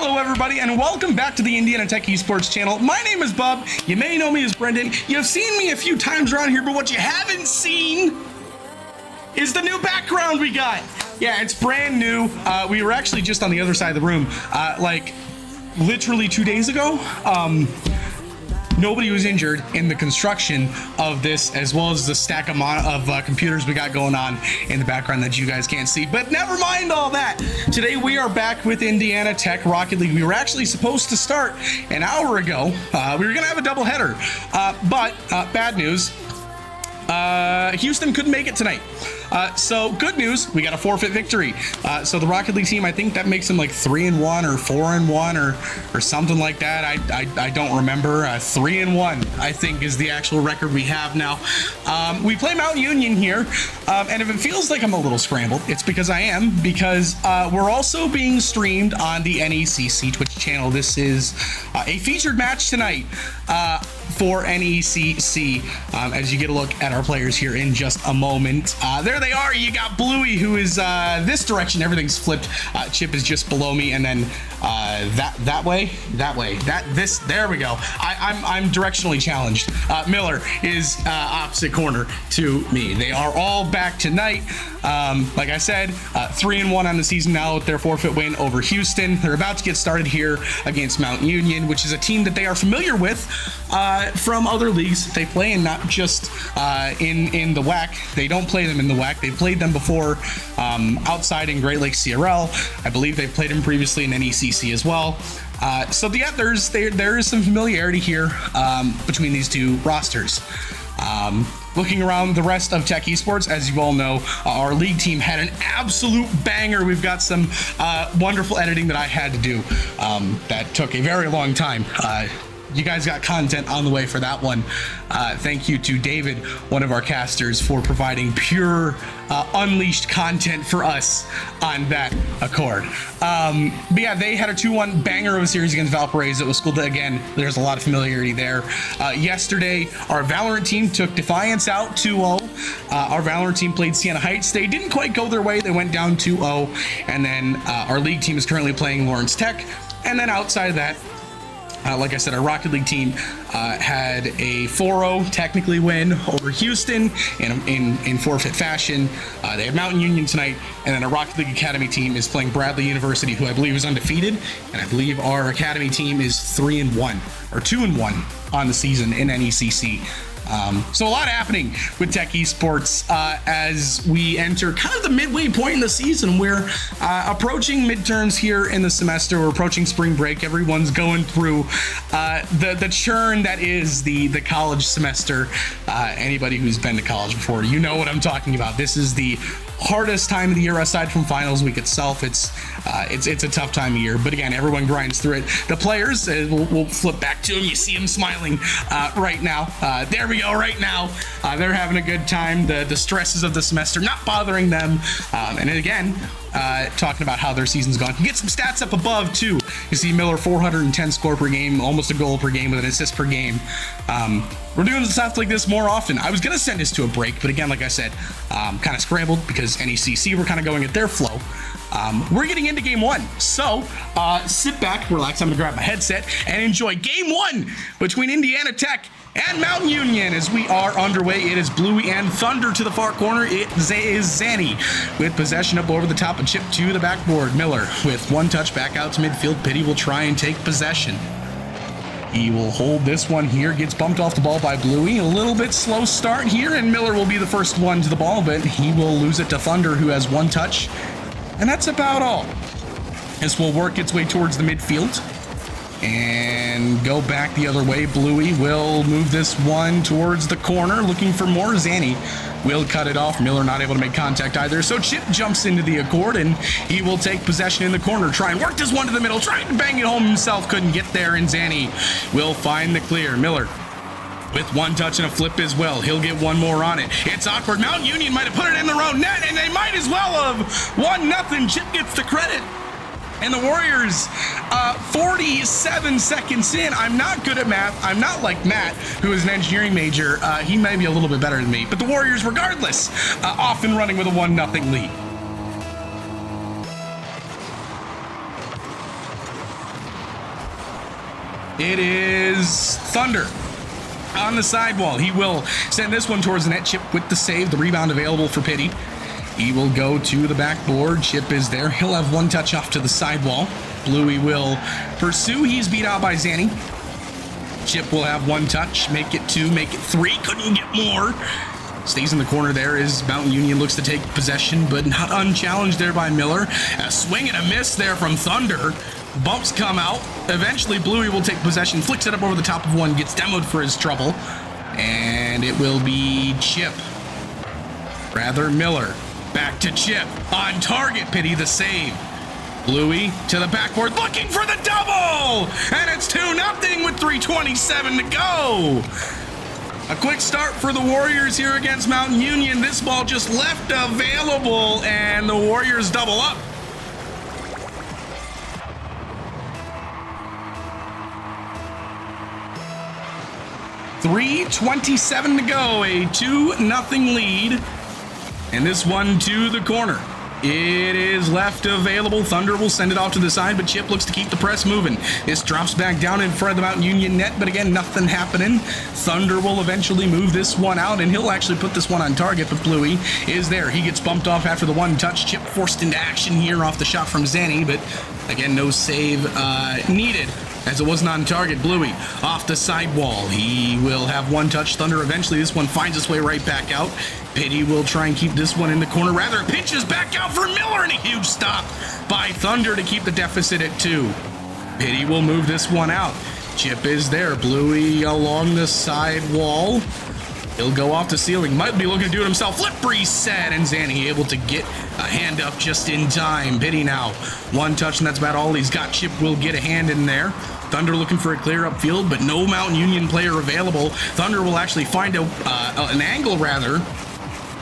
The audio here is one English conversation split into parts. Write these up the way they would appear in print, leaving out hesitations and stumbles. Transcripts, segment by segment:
Hello everybody and welcome back to the Indiana Tech Esports channel. My name is Bub. You may know me as Brendan. You've seen me a few times around here, but what you haven't seen is the new background we got. Yeah, it's brand new. We were actually just on the other side of the room, like literally 2 days ago. Nobody was injured in the construction of this, as well as the stack of computers we got going on in the background that you guys can't see. But never mind all that. Today we are back with Indiana Tech Rocket League. We were actually supposed to start an hour ago. We were going to have a doubleheader, but bad news. Houston couldn't make it tonight. So good news, we got a forfeit victory. So the Rocket League team, I think that makes them like 3-1 or 4-1 or something like that. I don't remember. 3-1, I think, is the actual record we have now. We play Mount Union here, and if it feels like I'm a little scrambled, it's because I am, because we're also being streamed on the NECC Twitch channel. This is a featured match tonight for NECC, as you get a look at our players here in just a moment. There they are. You got Bluey, who is this direction. Everything's flipped. Chip is just below me, and then that way. There we go. I'm directionally challenged. Miller is opposite corner to me. They are all back tonight. Like I said, 3-1 on the season now with their forfeit win over Houston. They're about to get started here against Mount Union, which is a team that they are familiar with from other leagues they play, and not just in the WAC. They don't play them in the WAC. They've played them before outside in Great Lakes CRL. I believe they've played them previously in NECC as well. So yeah, there is some familiarity here between these two rosters. Looking around the rest of Tech Esports, as you all know, our league team had an absolute banger. We've got some wonderful editing that I had to do that took a very long time. You guys got content on the way for that one. Thank you to David, one of our casters, for providing pure unleashed content for us on that accord. But yeah, they had a 2-1 banger of a series against Valparaiso. It was cool to, again, there's a lot of familiarity there. Yesterday, our Valorant team took Defiance out 2-0. Our Valorant team played Siena Heights. They didn't quite go their way. They went down 2-0. And then our league team is currently playing Lawrence Tech. And then outside of that, like I said, our Rocket League team had a 4-0 technically win over Houston in forfeit fashion. They have Mountain Union tonight, and then our Rocket League Academy team is playing Bradley University, who I believe is undefeated, and I believe our Academy team is 3-1 or 2-1 on the season in NECC. So a lot happening with Tech Esports as we enter kind of the midway point in the season. We're approaching midterms here in the semester. We're approaching spring break. Everyone's going through the churn that is the college semester. Anybody who's been to college before, you know what I'm talking about. This is the hardest time of the year aside from finals week itself. It's a tough time of year, but again, everyone grinds through it. The players, we'll flip back to them. You see them smiling right now. There we go. Right now, they're having a good time. The stresses of the semester not bothering them, and again, talking about how their season's gone. You get some stats up above too. You see Miller 410 score per game, almost a goal per game with an assist per game. We're doing stuff like this more often. I was gonna send this to a break, but again, like I said, kind of scrambled because NECC were kind of going at their flow. We're getting into game one, so sit back, relax. I'm gonna grab my headset and enjoy game one between Indiana Tech and Mountain Union as we are underway. It is Bluey and Thunder to the far corner. It is Zanny with possession up over the top and chip to the backboard. Miller with one touch back out to midfield. Pitty will try and take possession. He will hold this one here, gets bumped off the ball by Bluey. A little bit slow start here, and Miller will be the first one to the ball, but he will lose it to Thunder, who has one touch. And that's about all. This will work its way towards the midfield and go back the other way. Bluey will move this one towards the corner, looking for more. Zanny will cut it off. Miller not able to make contact either, so Chip jumps into the accord, and he will take possession in the corner, try and work this one to the middle, trying to bang it home himself, couldn't get there, and Zanny will find the clear. Miller with one touch and a flip as well. He'll get one more on it. It's awkward. Mount Union might have put it in their own net, and they might as well have. 1-0. Chip gets the credit. And the Warriors, 47 seconds in. I'm not good at math. I'm not like Matt, who is an engineering major. He may be a little bit better than me. But the Warriors, regardless, off and running with a 1-0 lead. It is Thunder on the sidewall. He will send this one towards the net. Chip with the save. The rebound available for Pity. He will go to the backboard. Chip is there. He'll have one touch off to the sidewall. Bluey will pursue. He's beat out by Zanny. Chip will have one touch. Make it 2, make it 3. Couldn't get more. Stays in the corner there as Mountain Union looks to take possession, but not unchallenged there by Miller. A swing and a miss there from Thunder. Bumps come out. Eventually, Bluey will take possession, flicks it up over the top of one, gets demoed for his trouble. And it will be Chip. Rather, Miller. Back to Chip. On target, Pity the save. Bluey to the backboard, looking for the double! And it's 2-0 with 3:27 to go. A quick start for the Warriors here against Mountain Union. This ball just left available, and the Warriors double up. .327 to go, a 2-0 lead. And this one to the corner. It is left available. Thunder will send it off to the side, but Chip looks to keep the press moving. This drops back down in front of the Mountain Union net, but again, nothing happening. Thunder will eventually move this one out, and he'll actually put this one on target, but Bluey is there. He gets bumped off after the one touch. Chip forced into action here off the shot from Zanny, but again, no save needed, as it wasn't on target. Bluey off the sidewall. He will have one touch. Thunder eventually, this one finds its way right back out. Pity will try and keep this one in the corner. Rather, pitches back out for Miller, and a huge stop by Thunder to keep the deficit at 2. Pity will move this one out. Chip is there. Bluey along the side wall. He'll go off the ceiling. Might be looking to do it himself. Flip reset, and Zanny able to get a hand up just in time. Pity now. One touch, and that's about all he's got. Chip will get a hand in there. Thunder looking for a clear upfield, but no Mountain Union player available. Thunder will actually find an angle, rather,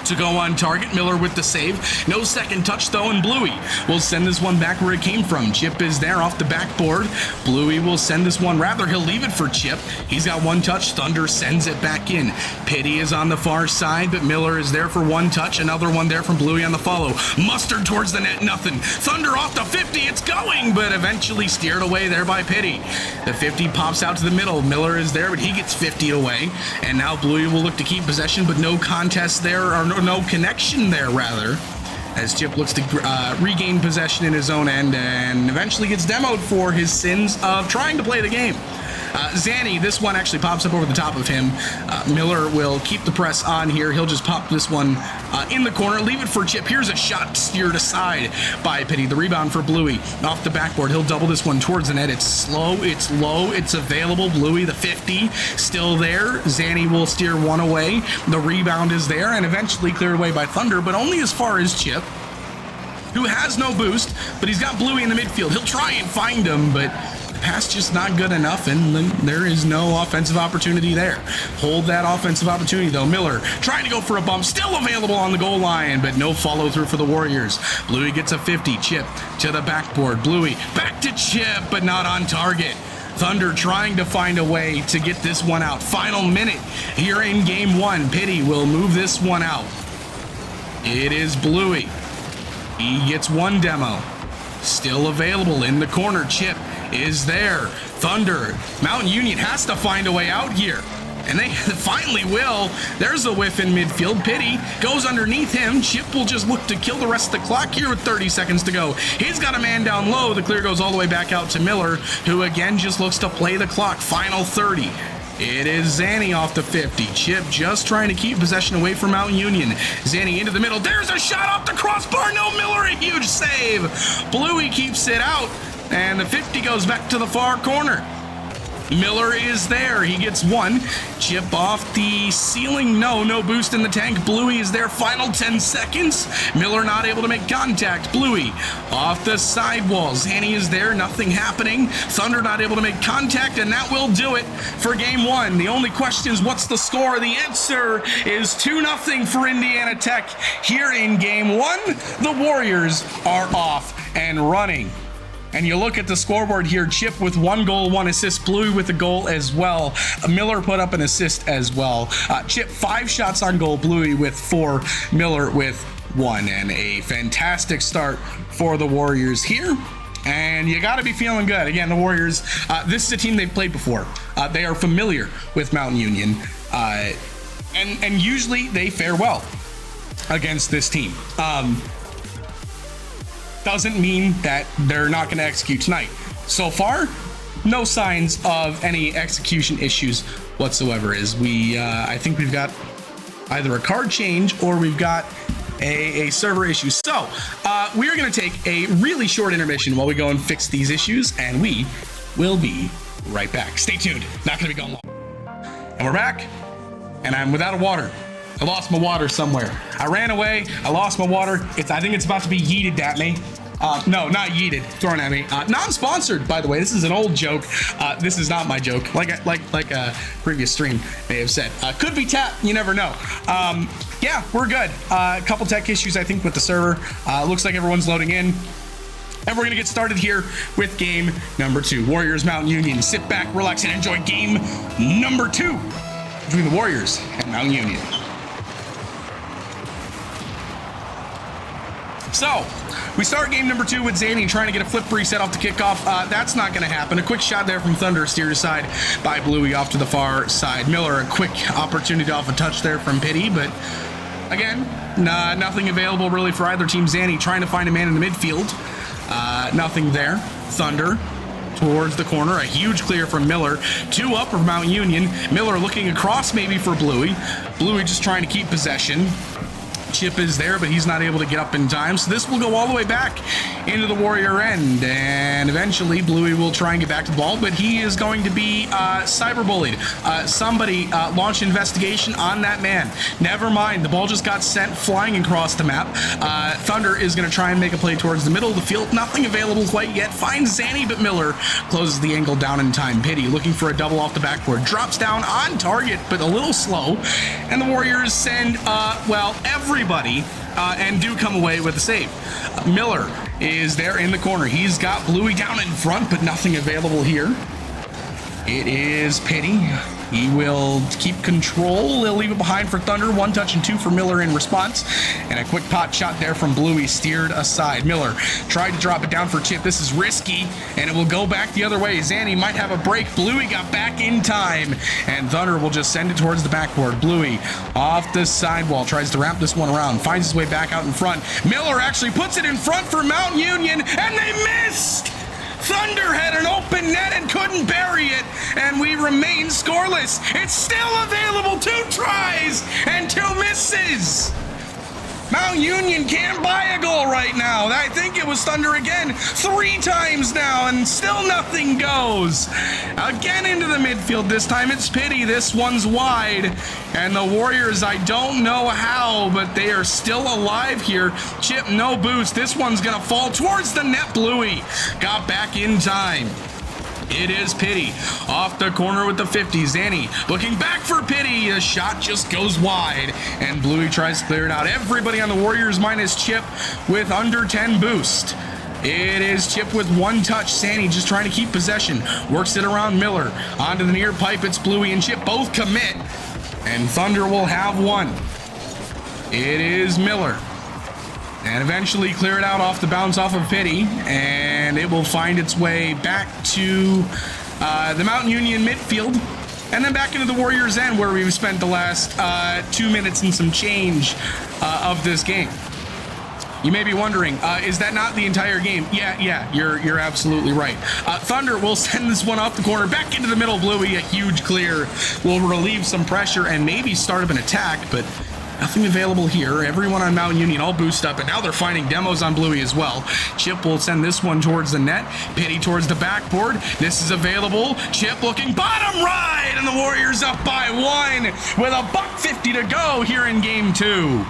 to go on target. Miller with the save. No second touch, though, and Bluey will send this one back where it came from. Chip is there off the backboard. Bluey will send this one. Rather, he'll leave it for Chip. He's got one touch. Thunder sends it back in. Pity is on the far side, but Miller is there for one touch. Another one there from Bluey on the follow. Mustard towards the net, nothing. Thunder off the 50. It's going, but eventually steered away there by Pity. The 50 pops out to the middle. Miller is there, but he gets 50 away. And now Bluey will look to keep possession, but no contest there, or no connection there, rather, as Chip looks to regain possession in his own end and eventually gets demoed for his sins of trying to play the game. Zanny, this one actually pops up over the top of him. Miller will keep the press on here. He'll just pop this one in the corner, leave it for Chip. Here's a shot steered aside by Pity. The rebound for Bluey off the backboard. He'll double this one towards the net. It's slow, it's low, it's available. Bluey, the 50, still there. Zanny will steer one away. The rebound is there and eventually cleared away by Thunder, but only as far as Chip, who has no boost, but he's got Bluey in the midfield. He'll try and find him, but pass just not good enough, and there is no offensive opportunity there. Hold that offensive opportunity, though. Miller trying to go for a bump, still available on the goal line, but no follow-through for the Warriors. Bluey gets a 50. Chip to the backboard. Bluey back to Chip, but not on target. Thunder trying to find a way to get this one out. Final minute here in game 1. Pity will move this one out. It is Bluey. He gets one demo. Still available in the corner. Chip is there. Thunder. Mountain Union has to find a way out here. And they finally will. There's a whiff in midfield. Pity goes underneath him. Chip will just look to kill the rest of the clock here with 30 seconds to go. He's got a man down low. The clear goes all the way back out to Miller, who again just looks to play the clock. Final 30. It is Zanny off the 50. Chip just trying to keep possession away from Mountain Union. Zanny into the middle. There's a shot off the crossbar. No, Miller, a huge save. Bluey keeps it out, and the 50 goes back to the far corner. Miller is there. He gets one. Chip off the ceiling. No boost in the tank. Bluey is there. Final 10 seconds. Miller not able to make contact. Bluey off the sidewall. Zanny is there. Nothing happening. Thunder not able to make contact, and that will do it for game 1. The only question is, what's the score? The answer is 2-0 for Indiana Tech here in game 1. The Warriors are off and running. And you look at the scoreboard here, Chip with 1 goal, 1 assist, Bluey with a goal as well. Miller put up an assist as well. Chip 5 shots on goal, Bluey with 4, Miller with 1. And a fantastic start for the Warriors here And you got to be feeling good. Again, the Warriors, this is a team they've played before. They are familiar with Mountain Union. And usually they fare well against this team. Doesn't mean that they're not going to execute tonight. So far, no signs of any execution issues whatsoever. I think we've got either a card change or we've got a server issue. So we're going to take a really short intermission while we go and fix these issues, and we will be right back. Stay tuned. Not going to be gone long. And we're back, and I'm without a water. I lost my water somewhere. I ran away. I lost my water. I think it's about to be yeeted at me. No, not yeeted, thrown at me. Non-sponsored, by the way. This is an old joke. This is not my joke, like a previous stream may have said. Could be tapped, you never know. Yeah, we're good. A couple tech issues, I think, with the server. Looks like everyone's loading in. And we're gonna get started here with game number 2. Warriors Mountain Union. Sit back, relax, and enjoy game number 2 between the Warriors and Mountain Union. So, we start game number 2 with Zanny trying to get a flip reset off the kickoff. That's not going to happen. A quick shot there from Thunder, steered aside by Bluey off to the far side. Miller, a quick opportunity off a touch there from Pity, but again, nothing available really for either team. Zanny trying to find a man in the midfield. Nothing there. Thunder towards the corner. A huge clear from Miller. 2 up for Mount Union. Miller looking across maybe for Bluey. Bluey just trying to keep possession. Chip is there, but he's not able to get up in time. So this will go all the way back into the Warrior end. And eventually, Bluey will try and get back to the ball, but he is going to be cyberbullied. Somebody launch investigation on that man. Never mind. The ball just got sent flying across the map. Thunder is going to try and make a play towards the middle of the field. Nothing available quite yet. Finds Zanny, but Miller closes the angle down in time. Pity looking for a double off the backboard. Drops down on target, but a little slow. And the Warriors send, everybody and do come away with a save. Miller is there in the corner. He's got Bluey down in front, but nothing available here. It is Pity. He will keep control. He'll leave it behind for Thunder. 1 touch and 2 for Miller in response. And a quick pot shot there from Bluey, steered aside. Miller tried to drop it down for Chip. This is risky, and it will go back the other way. Zanny might have a break. Bluey got back in time, and Thunder will just send it towards the backboard. Bluey off the sidewall, tries to wrap this one around, finds his way back out in front. Miller actually puts it in front for Mount Union, and they missed! Thunder had an open net and couldn't bury it, and we remain scoreless. It's still available. 2 tries and 2 misses. Mount Union can't buy a goal right now. I think it was Thunder again 3 times now, and still nothing goes. Again into the midfield. This time it's Pity. This one's wide. And the Warriors, I don't know how, but they are still alive here. Chip, no boost. This one's going to fall towards the net. Bluey got back in time. It is Pity off the corner with the 50. Zanny looking back for Pity. The shot just goes wide, and Bluey tries to clear it out. Everybody on the Warriors minus Chip with under 10 boost. It is Chip with 1 touch. Zanny just trying to keep possession. Works it around Miller. Onto the near pipe. It's Bluey and Chip both commit, and Thunder will have 1. It is Miller. And eventually clear it out off the bounce off of Pity, and it will find its way back to the Mountain Union midfield, and then back into the Warriors' end, where we've spent the last 2 minutes and some change of this game. You may be wondering, is that not the entire game? Yeah, you're absolutely right. Thunder will send this one off the corner back into the middle. Bluey, a huge clear, will relieve some pressure and maybe start up an attack, but nothing available here. Everyone on Mountain Union all boost up, and now they're finding demos on Bluey as well. Chip will send this one towards the net. Pity towards the backboard. This is available. Chip looking bottom right, and the Warriors up by 1 with a $1.50 to go here in game 2.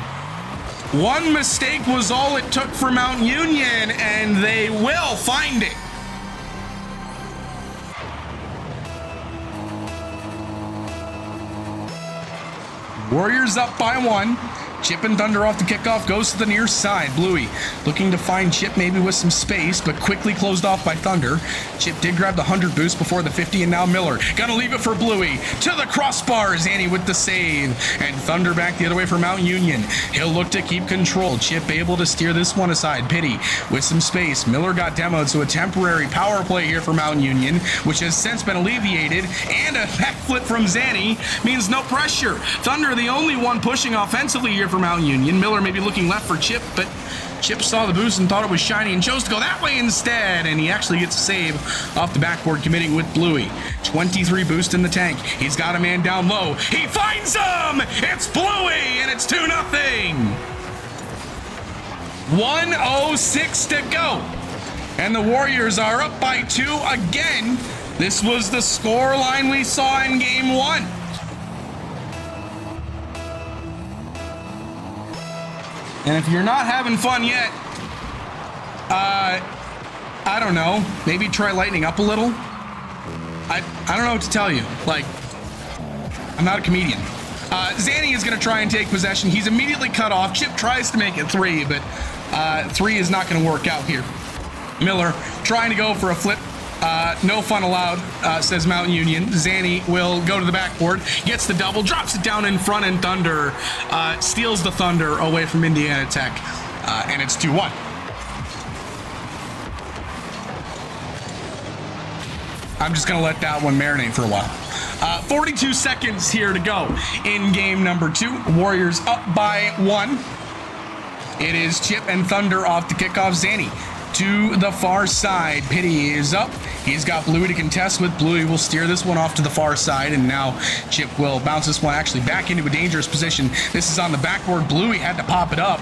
1 mistake was all it took for Mountain Union, and they will find it. Warriors up by 1. Chip and Thunder off the kickoff, goes to the near side. Bluey looking to find Chip maybe with some space, but quickly closed off by Thunder. Chip did grab the 100 boost before the 50, and now Miller gonna leave it for Bluey. To the crossbar, Zanny with the save. And Thunder back the other way for Mount Union. He'll look to keep control. Chip able to steer this one aside. Pity with some space. Miller got demoed, so a temporary power play here for Mount Union, which has since been alleviated, and a backflip from Zanny means no pressure. Thunder the only one pushing offensively here for Mount Union. Miller maybe looking left for Chip, but Chip saw the boost and thought it was shiny and chose to go that way instead, and he actually gets a save off the backboard, committing with Bluey. 23 boost in the tank. He's got a man down low. He finds him! It's Bluey, and it's 2-0. 1:06 to go. And the Warriors are up by 2 again. This was the score line we saw in game 1. And if you're not having fun yet, I don't know, maybe try lightening up a little. I don't know what to tell you. Like, I'm not a comedian. Zanny is going to try and take possession. He's immediately cut off. Chip tries to make it 3, but 3 is not going to work out here. Miller trying to go for a flip. No fun allowed, says Mount Union. Zanny will go to the backboard, gets the double, drops it down in front, and Thunder steals the Thunder away from Indiana Tech, and it's 2-1. I'm just going to let that one marinate for a while. 42 seconds here to go in game number 2. Warriors up by 1. It is Chip and Thunder off the kickoff. Zanny to the far side. Pity is up. He's got Bluey to contest with. Bluey will steer this one off to the far side, and now Chip will bounce this one actually back into a dangerous position. This is on the backboard. Bluey had to pop it up,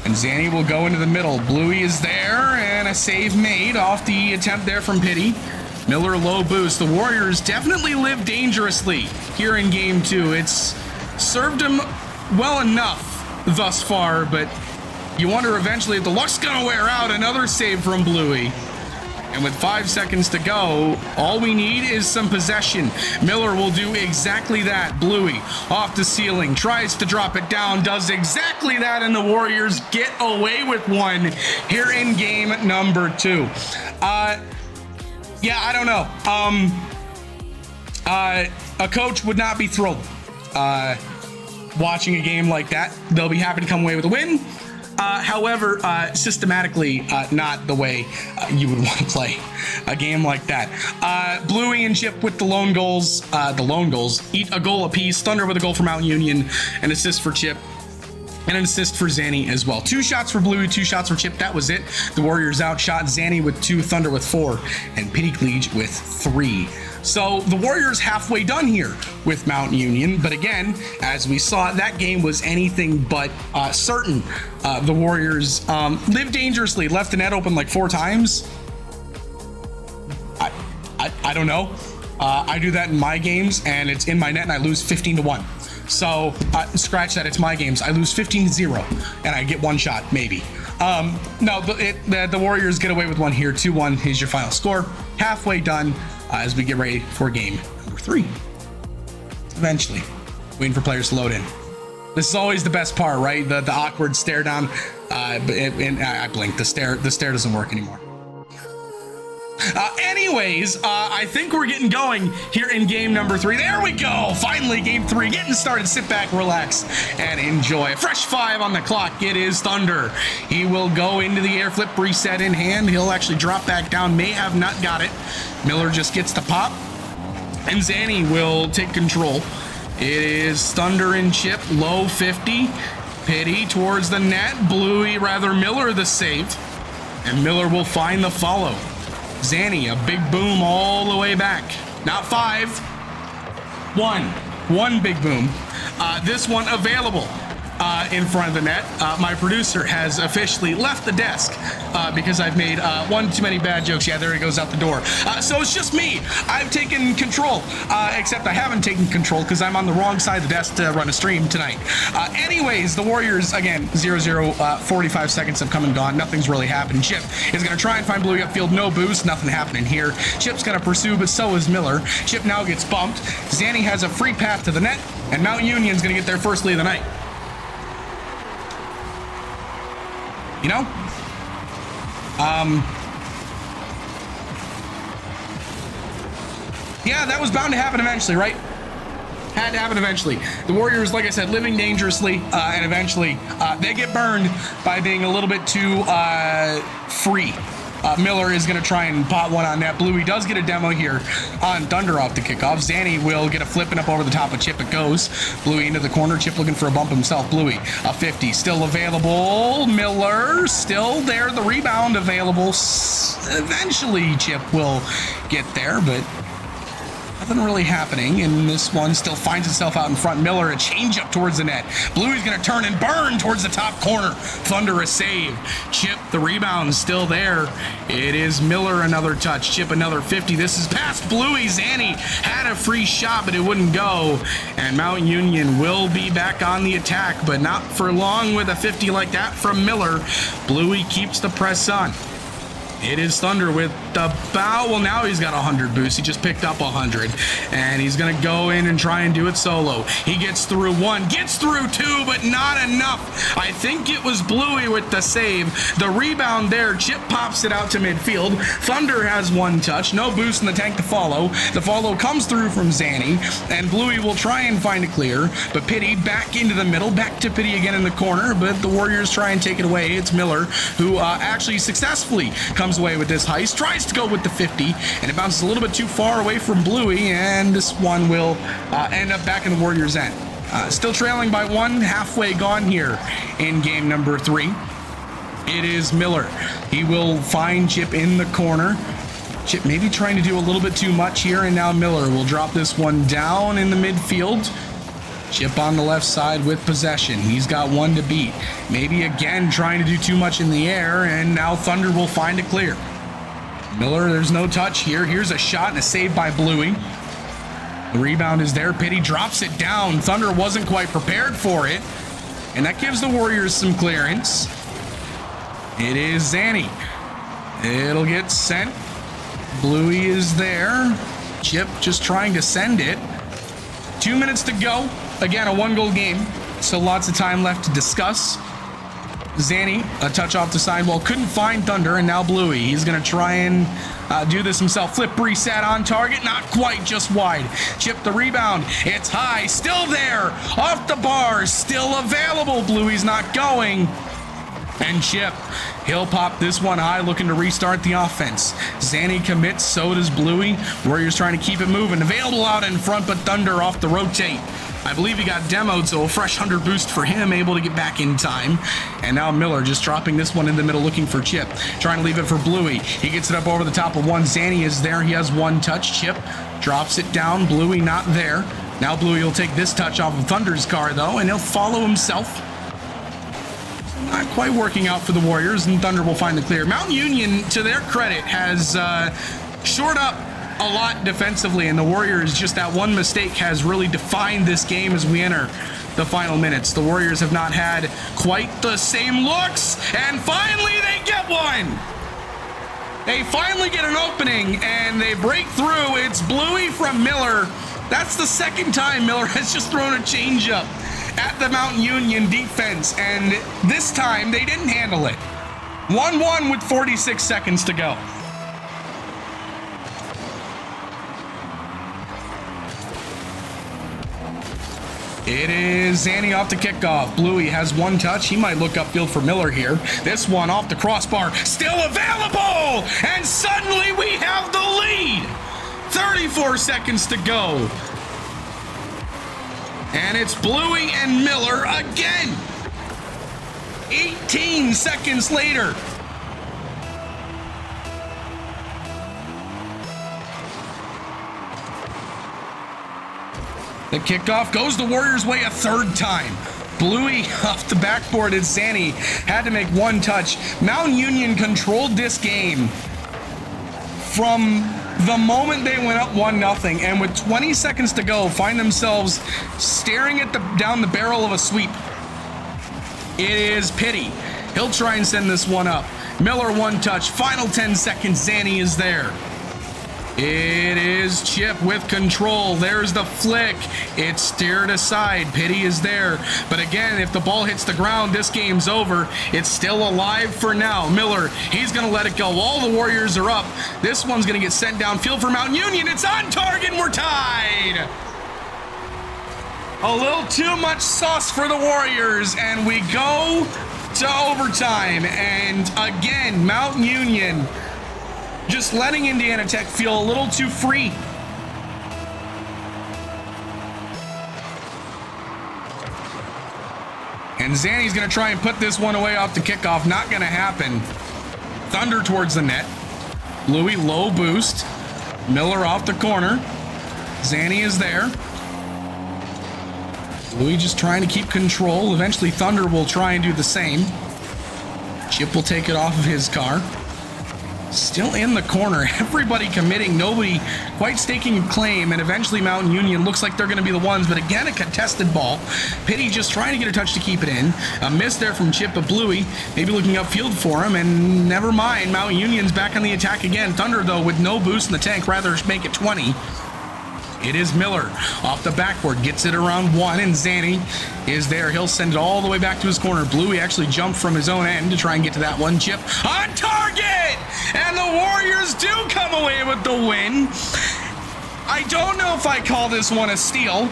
and Zanny will go into the middle. Bluey is there, and a save made off the attempt there from Pity. Miller low boost. The Warriors definitely live dangerously here in game 2. It's served them well enough thus far, but you wonder eventually if the luck's gonna wear out. Another save from Bluey. And with 5 seconds to go, all we need is some possession. Miller will do exactly that. Bluey off the ceiling, tries to drop it down, does exactly that, and the Warriors get away with one here in game number 2. Yeah, I don't know. A coach would not be thrilled watching a game like that. They'll be happy to come away with a win. However, systematically, not the way you would want to play a game like that. Bluey and Chip with the lone goals. Eat a goal apiece. Thunder with a goal for Mount Union. An assist for Chip. And an assist for Zanny as well. 2 shots for Bluey, 2 shots for Chip. That was it. The Warriors outshot Zanny with 2, Thunder with 4, and Pity Cleage with 3. So the Warriors halfway done here with Mount Union. But again, as we saw, that game was anything but certain. The Warriors lived dangerously, left the net open like 4 times. I don't know. I do that in my games, and it's in my net, and I lose 15-1. So scratch that. It's my games. I lose 15-0, and I get 1 shot, maybe. No, the Warriors get away with one here. 2-1 is your final score. Halfway done as we get ready for game number 3. Eventually, waiting for players to load in. This is always the best part, right? The awkward stare down. And I blinked. The stare doesn't work anymore. Anyways, I think we're getting going here in game number 3. There we go. Finally, game 3 getting started. Sit back, relax, and enjoy. Fresh 5 on the clock. It is Thunder. He will go into the air flip, reset in hand. He'll actually drop back down. May have not got it. Miller just gets the pop, and Zanny will take control. It is Thunder and Chip, low 50. Pity towards the net. Miller the save, and Miller will find the follow. Zanny, a big boom all the way back. Not 5. 1 big boom. This one available in front of the net. My producer has officially left the desk because I've made one too many bad jokes. Yeah, there he goes out the door. So it's just me. I've taken control, except I haven't taken control because I'm on the wrong side of the desk to run a stream tonight. Anyways, the Warriors, again, 0-0, 45 seconds have come and gone. Nothing's really happened. Chip is going to try and find Bluey upfield. No boost. Nothing happening here. Chip's going to pursue, but so is Miller. Chip now gets bumped. Zanny has a free path to the net, and Mount Union's going to get their first lead of the night. You know? Yeah, that was bound to happen eventually, right? Had to happen eventually. The Warriors, like I said, living dangerously, and eventually they get burned by being a little bit too free. Miller is going to try and pot one on net. Bluey does get a demo here on Thunder off the kickoff. Zanny will get a flipping up over the top of Chip. It goes. Bluey into the corner. Chip looking for a bump himself. Bluey, a 50, still available. Miller still there. The rebound available. Eventually, Chip will get there, but nothing really happening, and this one still finds itself out in front. Miller, a change up towards the net. Bluey's going to turn and burn towards the top corner. Thunder, a save. Chip, the rebound, still there. It is Miller, another touch. Chip, another 50. This is past Bluey. Zanny had a free shot, but it wouldn't go. And Mount Union will be back on the attack, but not for long with a 50 like that from Miller. Bluey keeps the press on. It is Thunder with the bow. Well, now he's got 100 boosts. He just picked up 100. And he's going to go in and try and do it solo. He gets through one, gets through two, but not enough. I think it was Bluey with the save. The rebound there. Chip pops it out to midfield. Thunder has one touch. No boost in the tank to follow. The follow comes through from Zanny. And Bluey will try and find a clear. But Pity back into the middle. Back to Pity again in the corner. But the Warriors try and take it away. It's Miller who actually successfully comes away with this heist, tries to go with the 50, and it bounces a little bit too far away from Bluey, and this one will end up back in the Warriors' end. Still trailing by one, halfway gone here in game number 3. It is Miller. He will find Chip in the corner. Chip maybe trying to do a little bit too much here, and now Miller will drop this one down in the midfield. Chip on the left side with possession. He's got one to beat. Maybe again trying to do too much in the air, and now Thunder will find a clear. Miller, there's no touch here. Here's a shot and a save by Bluey. The rebound is there. Pity drops it down. Thunder wasn't quite prepared for it, and that gives the Warriors some clearance. It is Zanny. It'll get sent. Bluey is there. Chip just trying to send it. 2 minutes to go. Again, a one-goal game, so lots of time left to discuss. Zanny, a touch off the sidewall, couldn't find Thunder, and now Bluey. He's going to try and do this himself. Flip reset on target, not quite, just wide. Chip the rebound, it's high, still there, off the bar, still available. Bluey's not going. And Chip, he'll pop this one high, looking to restart the offense. Zanny commits, so does Bluey. Warriors trying to keep it moving. Available out in front, but Thunder off the rotate. I believe he got demoed, so a fresh 100 boost for him, able to get back in time. And now Miller just dropping this one in the middle, looking for Chip. Trying to leave it for Bluey. He gets it up over the top of one. Zanny is there. He has one touch. Chip drops it down. Bluey not there. Now Bluey will take this touch off of Thunder's car, though, and he'll follow himself. Not quite working out for the Warriors, and Thunder will find the clear. Mount Union, to their credit, has shored up a lot defensively, and the Warriors, just that one mistake has really defined this game as we enter the final minutes. The Warriors have not had quite the same looks, and finally they get one. They finally get an opening, and they break through. It's Bluey from Miller. That's the second time Miller has just thrown a changeup at the Mount Union defense, and this time they didn't handle it. 1-1 with 46 seconds to go. It is Zanny off the kickoff. Bluey has one touch. He might look upfield for Miller here. This one off the crossbar, still available! And suddenly we have the lead! 34 seconds to go. And it's Bluey and Miller again. 18 seconds later. The kickoff goes the Warriors' way a third time. Bluey off the backboard as Zanny had to make one touch. Mount Union controlled this game from the moment they went up 1-0, and with 20 seconds to go, find themselves staring at down the barrel of a sweep. It is Pity. He'll try and send this one up. Miller one touch. Final 10 seconds. Zanny is there. It is is Chip with control. There's the flick. It's steered aside. Pity is there. But again, if the ball hits the ground, this game's over. It's still alive for now. Miller, he's going to let it go. All the Warriors are up. This one's going to get sent downfield for Mount Union. It's on target and we're tied. A little too much sauce for the Warriors, and we go to overtime. And again, Mount Union just letting Indiana Tech feel a little too free. And Zanny's going to try and put this one away off the kickoff. Not going to happen. Thunder towards the net. Louis low boost. Miller off the corner. Zanny is there. Louis just trying to keep control. Eventually Thunder will try and do the same. Chip will take it off of his car. Still in the corner. Everybody committing. Nobody quite staking a claim. And eventually Mountain Union looks like they're going to be the ones. But again, a contested ball. Pity just trying to get a touch to keep it in. A miss there from Chip, but Bluey maybe looking upfield for him. And never mind. Mountain Union's back on the attack again. Thunder, though, with no boost in the tank. Rather make it 20. It is Miller off the backboard, gets it around one, and Zanny is there. He'll send it all the way back to his corner. Bluey actually jumped from his own end to try and get to that one. Chip on target, and the Warriors do come away with the win. I don't know if I call this one a steal.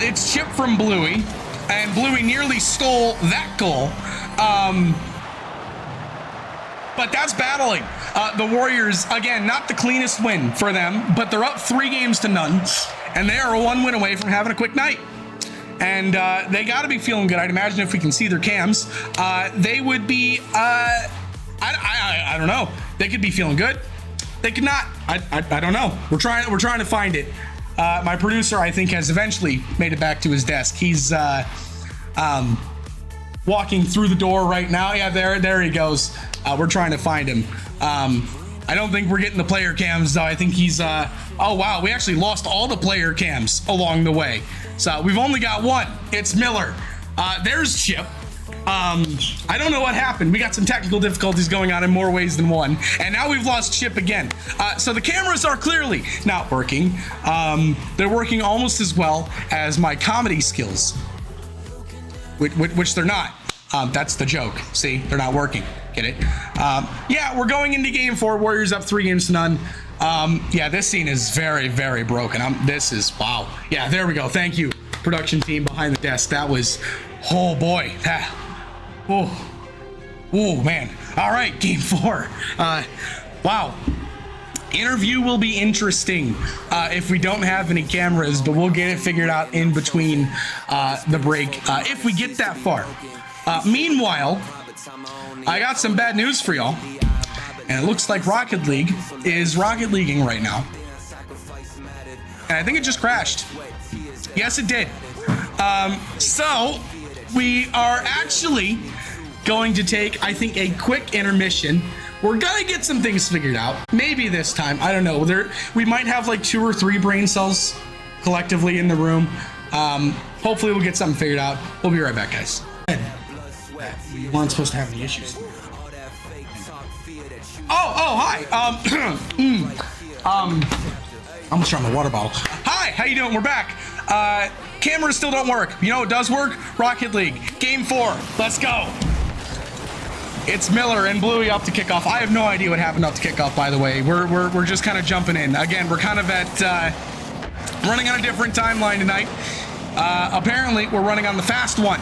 It's Chip from Bluey, and Bluey nearly stole that goal. But that's battling. The Warriors, again, not the cleanest win for them, but they're up 3-0, and they are a 1 win away from having a quick night. And they got to be feeling good. I'd imagine if we can see their cams, they would be, I don't know. They could be feeling good. They could not. I don't know. We're trying to find it. My producer, I think, has eventually made it back to his desk. He's walking through the door right now. Yeah, there he goes. We're trying to find him. I don't think we're getting the player cams, though. I think he's oh wow, we actually lost all the player cams along the way, so we've only got one. It's Miller. There's Chip. I don't know what happened. We got some technical difficulties going on in more ways than one, and now we've lost Chip again. So the cameras are clearly not working. They're working almost as well as my comedy skills, which they're not. That's the joke. See, they're not working. Get it? Yeah, we're going into game 4. Warriors up 3-0. Yeah, this scene is very, very broken. This is, wow. Yeah, there we go. Thank you, production team behind the desk. That was, oh boy. Oh man. All right, game 4. Wow. Interview will be interesting if we don't have any cameras, but we'll get it figured out in between the break if we get that far. Meanwhile, I got some bad news for y'all, and it looks like Rocket League is Rocket Leaguing right now, and I think it just crashed. Yes, it did. So we are actually going to take, I think, a quick intermission. We're gonna get some things figured out. Maybe this time, I don't know. We might have like 2 or 3 brain cells collectively in the room. Hopefully we'll get something figured out. We'll be right back, guys. You weren't supposed to have any issues. Oh, hi. I'm almost trying my water bottle. Hi, how you doing? We're back. Cameras still don't work. You know what does work? Rocket League. Game 4. Let's go. It's Miller and Bluey up to kickoff. I have no idea what happened up to kickoff, by the way. We're just kind of jumping in. Again, we're kind of running on a different timeline tonight. Apparently, we're running on the fast one.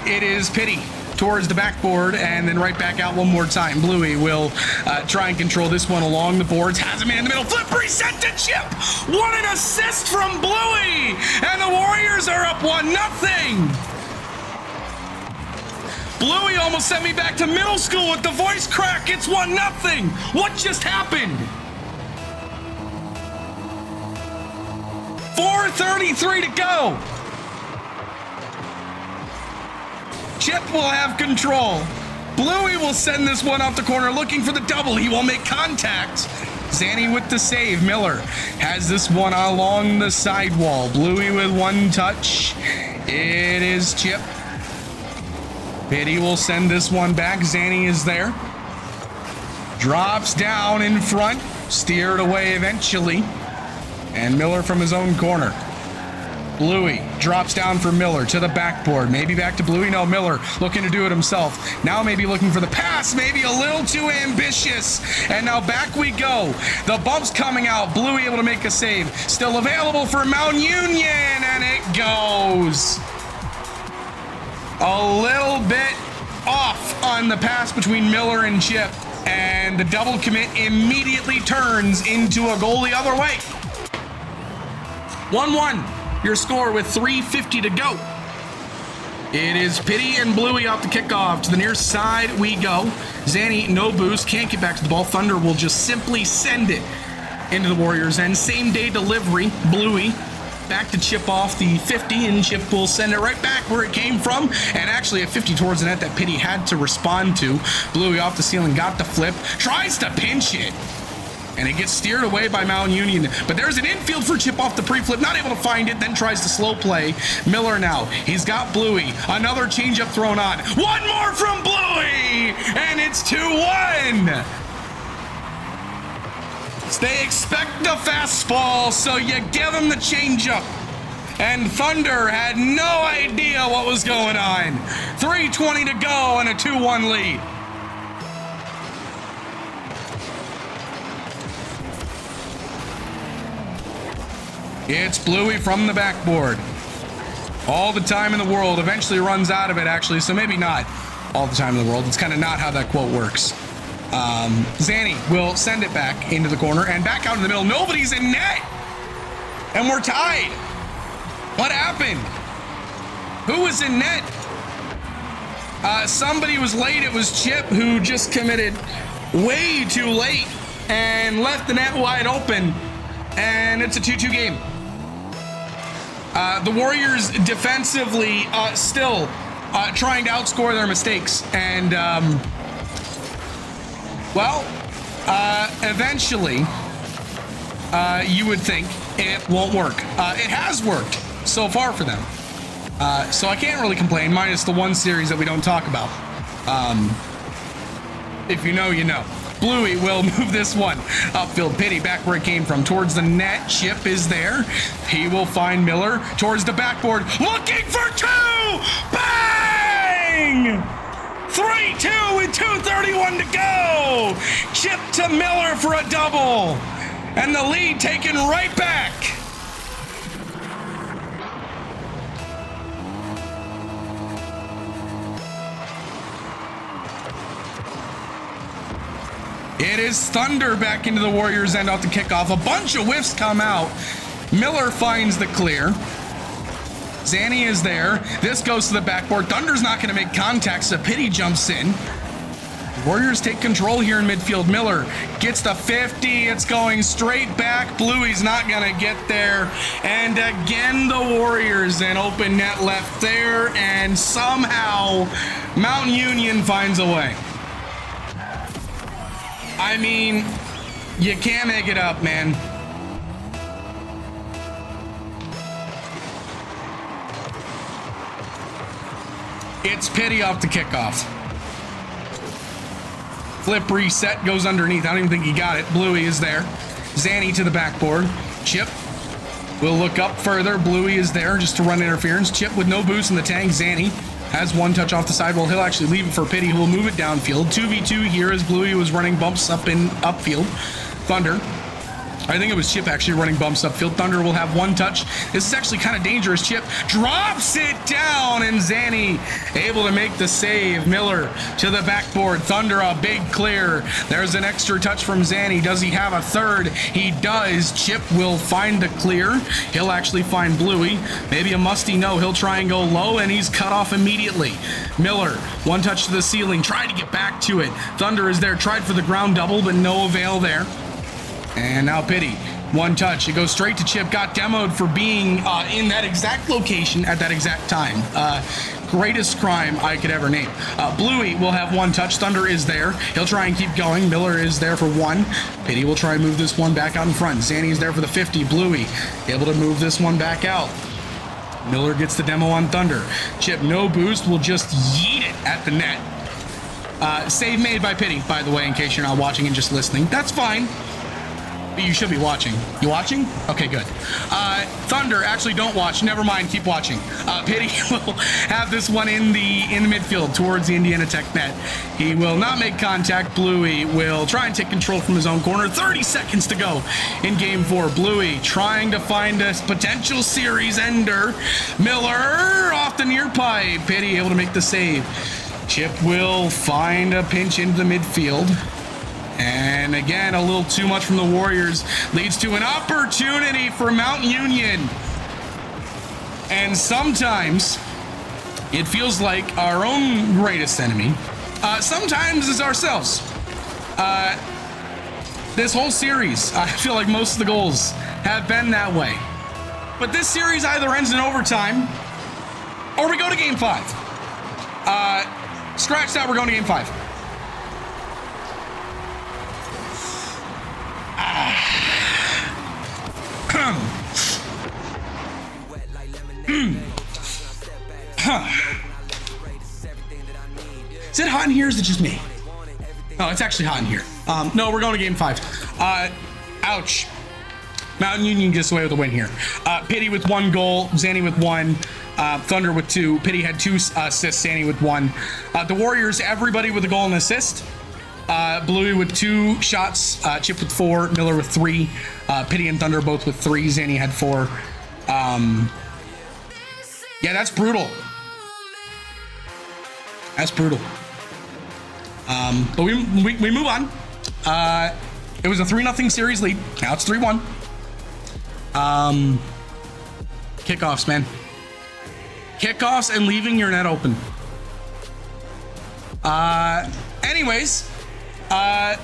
It is Pity towards the backboard and then right back out one more time. Bluey will try and control this one along the boards. Has a man in the middle. Flip reset to Chip. What an assist from Bluey. And the Warriors are up 1-0. Bluey almost sent me back to middle school with the voice crack. It's 1-0. What just happened? 4:33 to go. Chip will have control. Bluey will send this one off the corner looking for the double. He will make contact. Zanny with the save. Miller has this one along the sidewall. Bluey with one touch. It is Chip. Pity will send this one back. Zanny is there. Drops down in front. Steered away eventually. And Miller from his own corner. Bluey drops down for Miller to the backboard. Maybe back to Bluey. No, Miller looking to do it himself. Now maybe looking for the pass. Maybe a little too ambitious. And now back we go. The bump's coming out. Bluey able to make a save. Still available for Mount Union. And it goes a little bit off on the pass between Miller and Chip. And the double commit immediately turns into a goal the other way. 1-1. Your score with 3:50 to go. It is Pitty and Bluey off the kickoff. To the near side we go. Zanny, no boost, can't get back to the ball. Thunder will just simply send it into the Warriors' end. Same day delivery. Bluey back to Chip off the 50, and Chip will send it right back where it came from. And actually a 50 towards the net that Pitty had to respond to. Bluey off the ceiling, got the flip, tries to pinch it. And it gets steered away by Mount Union. But there's an infield for Chip off the pre-flip. Not able to find it, then tries to slow play. Miller now. He's got Bluey. Another changeup thrown on. One more from Bluey! And it's 2-1! They expect the fastball, so you give them the changeup. And Thunder had no idea what was going on. 3:20 to go and a 2-1 lead. It's Bluey from the backboard. All the time in the world. Eventually runs out of it, actually, so maybe not all the time in the world. It's kind of not how that quote works. Zanny will send it back into the corner and back out in the middle. Nobody's in net. And we're tied. What happened? Who was in net? Somebody was late. It was Chip, who just committed way too late and left the net wide open. And it's a 2-2 game. The Warriors defensively still trying to outscore their mistakes. And, eventually, you would think it won't work. It has worked so far for them. So I can't really complain, minus the one series that we don't talk about. If you know, you know. Bluey will move this one upfield. Pitty back where it came from towards the net. Chip is there. He will find Miller towards the backboard, looking for two. Bang! 3-2 with 2:31 to go. Chip to Miller for a double, and the lead taken right back. It is Thunder back into the Warriors' end off the kickoff. A bunch of whiffs come out. Miller finds the clear. Zanny is there. This goes to the backboard. Thunder's not going to make contact, so Pitty jumps in. Warriors take control here in midfield. Miller gets the 50. It's going straight back. Bluey's not going to get there. And again, the Warriors, an open net left there. And somehow, Mount Union finds a way. I mean, you can't make it up, man. It's Pitty off the kickoff. Flip reset, goes underneath. I don't even think he got it. Bluey is there. Zanny to the backboard. Chip will look up further. Bluey is there just to run interference. Chip with no boost in the tank. Zanny has one touch off the sidewall. He'll actually leave it for Pitty, who will move it downfield. 2v2 here as Bluey was running bumps up in upfield. Thunder. I think it was Chip actually running bumps upfield. Thunder will have one touch. This is actually kind of dangerous. Chip drops it down, and Zanny able to make the save. Miller to the backboard. Thunder a big clear. There's an extra touch from Zanny. Does he have a third? He does. Chip will find the clear. He'll actually find Bluey. Maybe a musty no. He'll try and go low, and he's cut off immediately. Miller, one touch to the ceiling. Tried to get back to it. Thunder is there. Tried for the ground double, but no avail there. And now Pitty, one touch. It goes straight to Chip. Got demoed for being in that exact location at that exact time. Greatest crime I could ever name. Bluey will have one touch. Thunder is there. He'll try and keep going. Miller is there for one. Pitty will try and move this one back out in front. Zanny is there for the 50. Bluey able to move this one back out. Miller gets the demo on Thunder. Chip, no boost, will just yeet it at the net. Save made by Pitty, by the way, in case you're not watching and just listening. That's fine. You should be watching. You watching? Okay, good. Thunder, actually don't watch. Never mind, keep watching. Pity will have this one in the midfield towards the Indiana Tech net. He will not make contact. Bluey will try and take control from his own corner. 30 seconds to go in game 4. Bluey trying to find a potential series ender. Miller off the near pipe. Pity able to make the save. Chip will find a pinch into the midfield. And again, a little too much from the Warriors leads to an opportunity for Mount Union. And sometimes it feels like our own greatest enemy sometimes is ourselves. This whole series, I feel like most of the goals have been that way. But this series either ends in overtime or we go to game 5. Scratch that, we're going to game 5. Is it hot in here or is it just me? Oh, it's actually hot in here. No, we're going to game 5. Ouch. Mountain Union gets away with a win here. Pity with 1 goal, Zanny with 1, Thunder with 2. Pity had 2 assists, Zanny with 1. The Warriors, everybody with a goal and assist. Bluey with 2 shots, Chip with 4, Miller with 3, Pity and Thunder both with 3, Zanny had 4. Yeah, that's brutal. That's brutal. But we move on. It was a 3-0 series lead. Now it's 3-1. Kickoffs, man. Kickoffs and leaving your net open. Anyways, have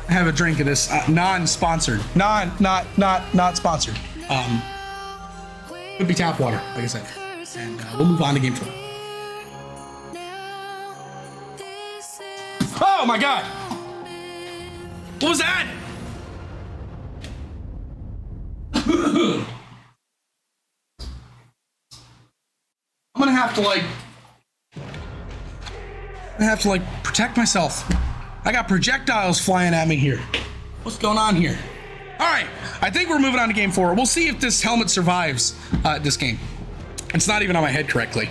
a drink of this. Non-sponsored. Not sponsored. Could be tap water, like I said. And we'll move on to game 4. Oh my God! What was that? I'm gonna have to like protect myself. I got projectiles flying at me here. What's going on here? All right, I think we're moving on to game 4. We'll see if this helmet survives this game. It's not even on my head correctly.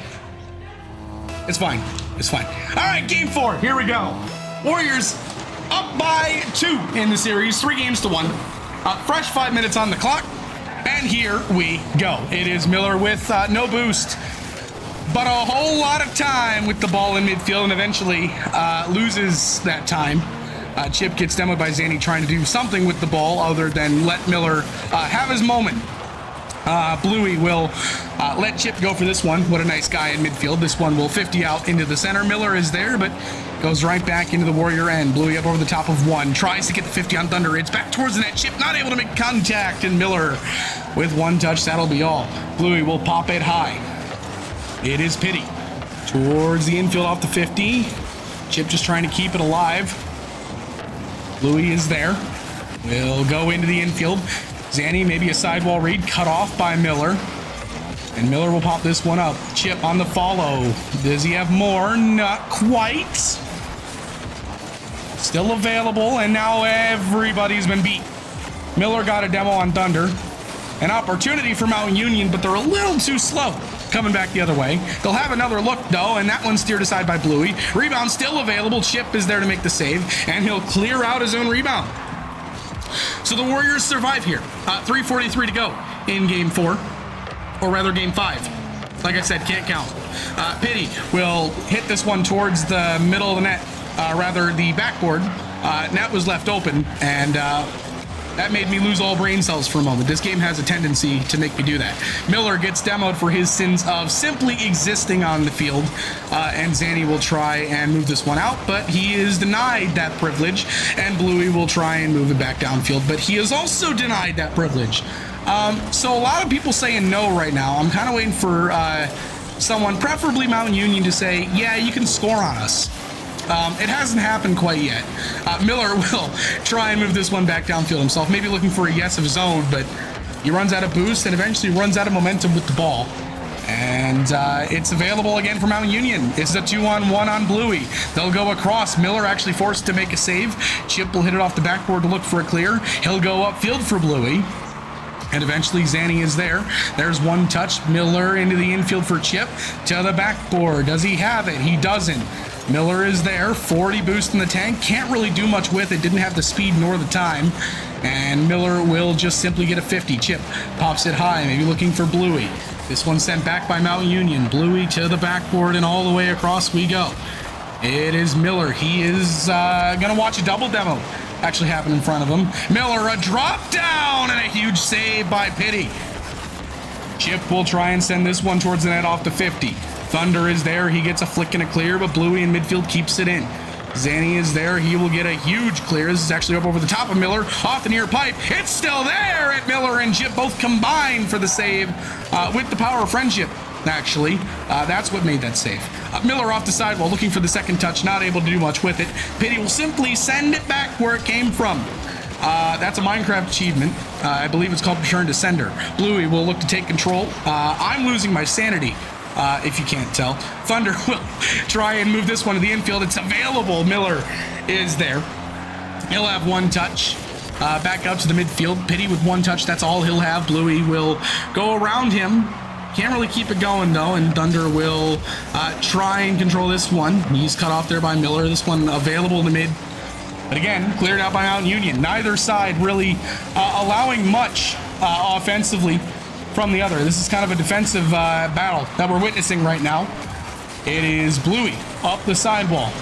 It's fine. It's fine. All right, game 4. Here we go. Warriors up by 2 in the series, 3 games to 1. Fresh 5 minutes on the clock. And here we go. It is Miller with no boost, but a whole lot of time with the ball in midfield and eventually loses that time. Chip gets demoed by Zanny trying to do something with the ball other than let Miller have his moment. Bluey will let Chip go for this one. What a nice guy in midfield. This one will 50 out into the center. Miller is there, but goes right back into the Warrior end. Bluey up over the top of 1. Tries to get the 50 on Thunder. It's back towards the net. Chip not able to make contact, and Miller with 1 touch. That'll be all. Bluey will pop it high. It is Pity towards the infield off the 50. Chip just trying to keep it alive. Bluey is there. Will go into the infield. Zanny, maybe a sidewall read, cut off by Miller. And Miller will pop this one up. Chip on the follow. Does he have more? Not quite. Still available, and now everybody's been beat. Miller got a demo on Thunder. An opportunity for Mount Union, but they're a little too slow coming back the other way. They'll have another look, though, and that one's steered aside by Bluey. Rebound still available. Chip is there to make the save, and he'll clear out his own rebound. So the Warriors survive here. 3:43 to go in game 4, or rather game 5. Like I said, can't count. Pity will hit this one towards the middle of the net, rather the backboard. Net was left open, and that made me lose all brain cells for a moment. This game has a tendency to make me do that. Miller gets demoed for his sins of simply existing on the field, and Zanny will try and move this one out, but he is denied that privilege, and Bluey will try and move it back downfield, but he is also denied that privilege. So a lot of people saying no right now. I'm kind of waiting for someone, preferably Mountain Union, to say, yeah, you can score on us. It hasn't happened quite yet. Miller will try and move this one back downfield himself, maybe looking for a yes of his own, but he runs out of boost and eventually runs out of momentum with the ball. And it's available again for Mountain Union. It's a 2-on-1 on Bluey. They'll go across. Miller actually forced to make a save. Chip will hit it off the backboard to look for a clear. He'll go upfield for Bluey. And eventually Zanny is there. There's one touch. Miller into the infield for Chip. To the backboard. Does he have it? He doesn't. Miller is there. 40 boost in the tank. Can't really do much with it. Didn't have the speed nor the time. And Miller will just simply get a 50. Chip pops it high. Maybe looking for Bluey. This one sent back by Mountain Union. Bluey to the backboard and all the way across we go. It is Miller. He is going to watch a double demo actually happen in front of him. Miller, a drop down and a huge save by Pitty. Chip will try and send this one towards the net off the 50. Thunder is there. He gets a flick and a clear, but Bluey in midfield keeps it in. Zanny is there. He will get a huge clear. This is actually up over the top of Miller. Off the near pipe. It's still there at Miller and Chip both combined for the save with the power of friendship, actually. That's what made that save. Miller off the sidewall looking for the second touch. Not able to do much with it. Pitty will simply send it back where it came from. That's a Minecraft achievement. I believe it's called Return to Sender. Bluey will look to take control. I'm losing my sanity. If you can't tell. Thunder will try and move this one to the infield. It's available. Miller is there. He'll have one touch. Back up to the midfield. Pitty with one touch. That's all he'll have. Bluey will go around him. Can't really keep it going, though, and Thunder will try and control this one. He's cut off there by Miller. This one available in the mid. But again, cleared out by Mountain Union. Neither side really allowing much offensively from the other. This is kind of a defensive battle that we're witnessing right now. It is Bluey up the sidewall.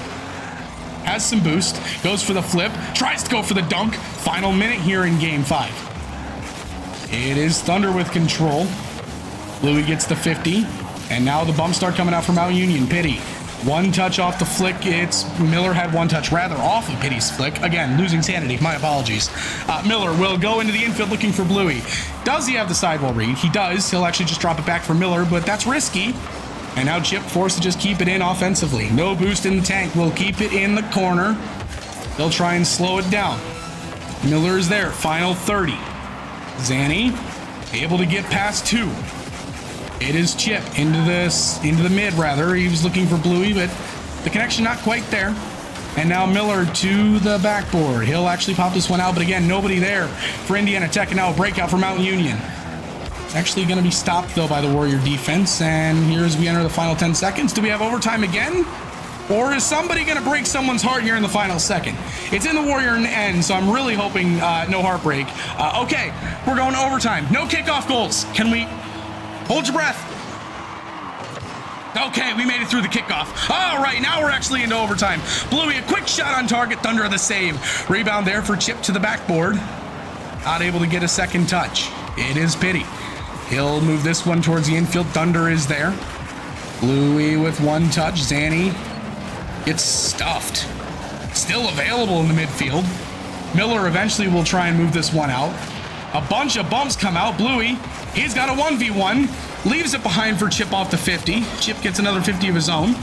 Has some boost. Goes for the flip. Tries to go for the dunk. Final minute here in Game 5. It is Thunder with control. Bluey gets the 50. And now the bumps start coming out from Mountain Union. Pitty. One touch off the flick. It's Miller had one touch rather off of Pitty's flick. Again, losing sanity. My apologies. Miller will go into the infield looking for Bluey. Does he have the sidewall read? He does. He'll actually just drop it back for Miller, but that's risky. And now Chip forced to just keep it in offensively. No boost in the tank. Will keep it in the corner. They'll try and slow it down. Miller is there. Final 30. Zanny able to get past two. It is Chip into the mid rather. He was looking for Bluey, but the connection not quite there. And now Miller to the backboard. He'll actually pop this one out, but again, nobody there for Indiana Tech. And now a breakout for Mountain Union. It's actually going to be stopped though by the Warrior defense. And here as we enter the final 10 seconds, do we have overtime again? Or is somebody going to break someone's heart here in the final second? It's in the Warrior end, so I'm really hoping no heartbreak. Okay, we're going to overtime. No kickoff goals. Can we... Hold your breath. Okay, we made it through the kickoff. All right, now we're actually into overtime. Bluey, a quick shot on target. Thunder the save. Rebound there for Chip to the backboard. Not able to get a second touch. It is Pitty. He'll move this one towards the infield. Thunder is there. Bluey with one touch. Zanny gets stuffed. Still available in the midfield. Miller eventually will try and move this one out. A bunch of bumps come out. Bluey, he's got a 1v1. Leaves it behind for Chip off the 50. Chip gets another 50 of his own.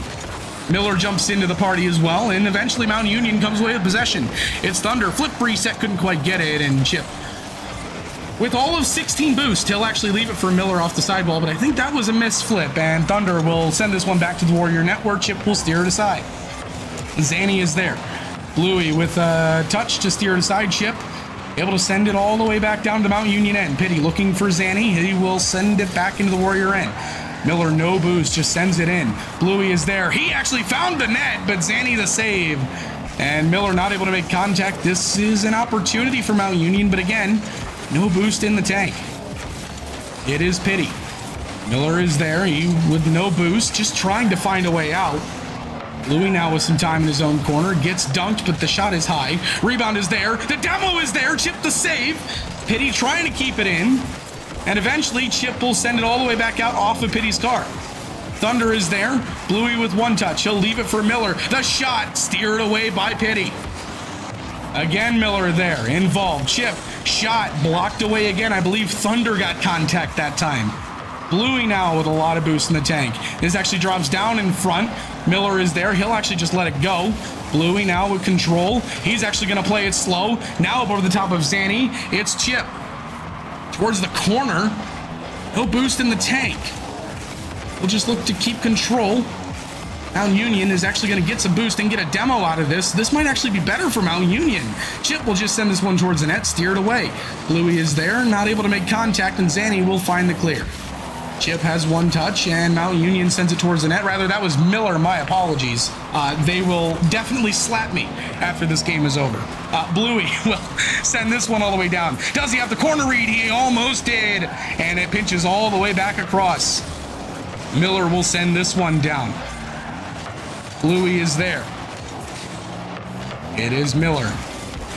Miller jumps into the party as well, and eventually Mountain Union comes away with possession. It's Thunder. Flip reset, couldn't quite get it, and Chip, with all of 16 boost, he'll actually leave it for Miller off the sidewall, but I think that was a missed flip, and Thunder will send this one back to the Warrior net where Chip will steer it aside. Zanny is there. Bluey with a touch to steer it aside. Chip able to send it all the way back down to Mountain Union end. Pitty looking for Zanny. He will send it back into the Warrior end. Miller, no boost, just sends it in. Bluey is there. He actually found the net, but Zanny the save. And Miller not able to make contact. This is an opportunity for Mountain Union, but again, no boost in the tank. It is Pitty. Miller is there. He with no boost, just trying to find a way out. Bluey now with some time in his own corner. Gets dunked, but the shot is high. Rebound is there. The demo is there. Chip the save. Pitty trying to keep it in. And eventually, Chip will send it all the way back out off of Pitty's car. Thunder is there. Bluey with one touch. He'll leave it for Miller. The shot steered away by Pitty. Again, Miller there. Involved. Chip. Shot blocked away again. I believe Thunder got contact that time. Bluey now with a lot of boost in the tank. This actually drops down in front. Miller is there. He'll actually just let it go. Bluey now with control. He's actually going to play it slow. Now up over the top of Zanny. It's Chip. Towards the corner. No boost in the tank. will just look to keep control. Mount Union is actually going to get some boost and get a demo out of this. This might actually be better for Mount Union. Chip will just send this one towards the net, steered away. Bluey is there, not able to make contact, and Zanny will find the clear. Chip has one touch, and Mount Union sends it towards the net. Rather, that was Miller. My apologies. They will definitely slap me after this game is over. Bluey will send this one all the way down. Does he have the corner read? He almost did, and it pinches all the way back across. Miller will send this one down. Bluey is there. It is Miller.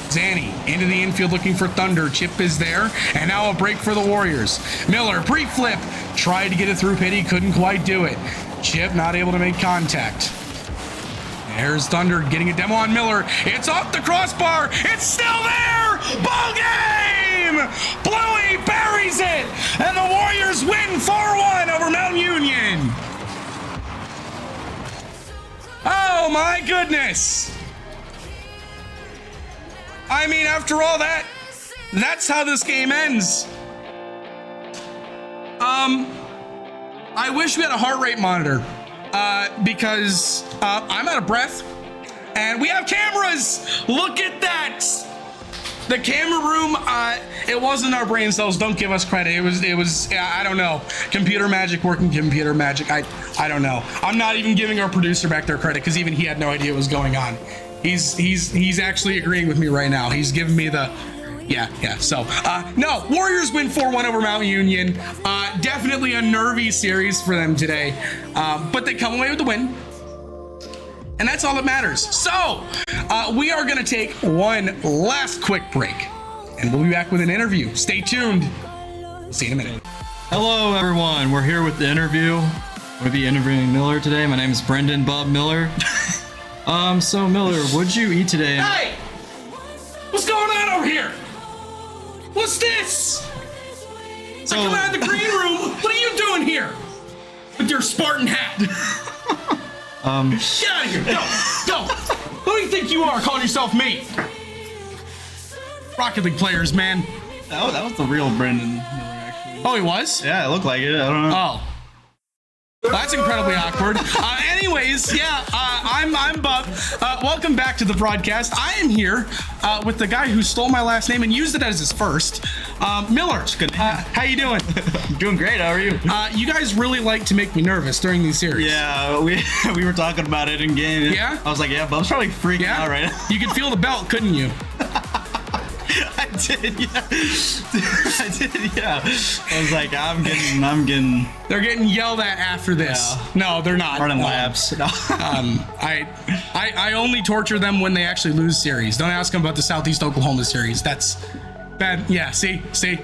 Zanny into the infield looking for Thunder. Chip is there, and now a break for the Warriors. Miller pre-flip, tried to get it through Pity, couldn't quite do it. Chip not able to make contact. There's Thunder getting a demo on Miller. It's off the crossbar. It's still there. Ball game. Bluey buries it, and the Warriors win 4-1 over Mount Union. Oh my goodness. I mean, after all that, that's how this game ends. I wish we had a heart rate monitor because I'm out of breath and we have cameras. Look at that. The camera room, it wasn't our brain cells. Don't give us credit. It was, I don't know. Computer magic working computer magic. I don't know. I'm not even giving our producer back their credit because even he had no idea what was going on. He's actually agreeing with me right now. He's giving me the, yeah. So, no, Warriors win 4-1 over Mount Union. Definitely a nervy series for them today. But they come away with the win. And that's all that matters. So, we are going to take one last quick break. And we'll be back with an interview. Stay tuned. We'll see you in a minute. Hello, everyone. We're here with the interview. We'll be interviewing Miller today. My name is Brendan Bob Miller. So Miller, what'd you eat today? Hey! What's going on over here? What's this? So, I come out of the green room. What are you doing here? With your Spartan hat. Get out of here. Go. Who do you think you are calling yourself me? Rocket League players, man. that was the real Brendan Miller, actually. Oh, he was? Yeah, it looked like it. I don't know. Oh. Well, that's incredibly awkward. Anyways, I'm Bob. Welcome back to the broadcast. I am here with the guy who stole my last name and used it as his first. Miller. Good name. How you doing? I'm doing great. How are you? You guys really like to make me nervous during these series. Yeah, we were talking about it in game. Yeah? I was like, yeah, Bob's probably freaking out right now. You could feel the belt, couldn't you? I did, yeah. I was like, I'm getting. They're getting yelled at after this. Yeah. No, they're not. Running laps. I only torture them when they actually lose series. Don't ask them about the Southeast Oklahoma series. That's bad. Yeah, see. So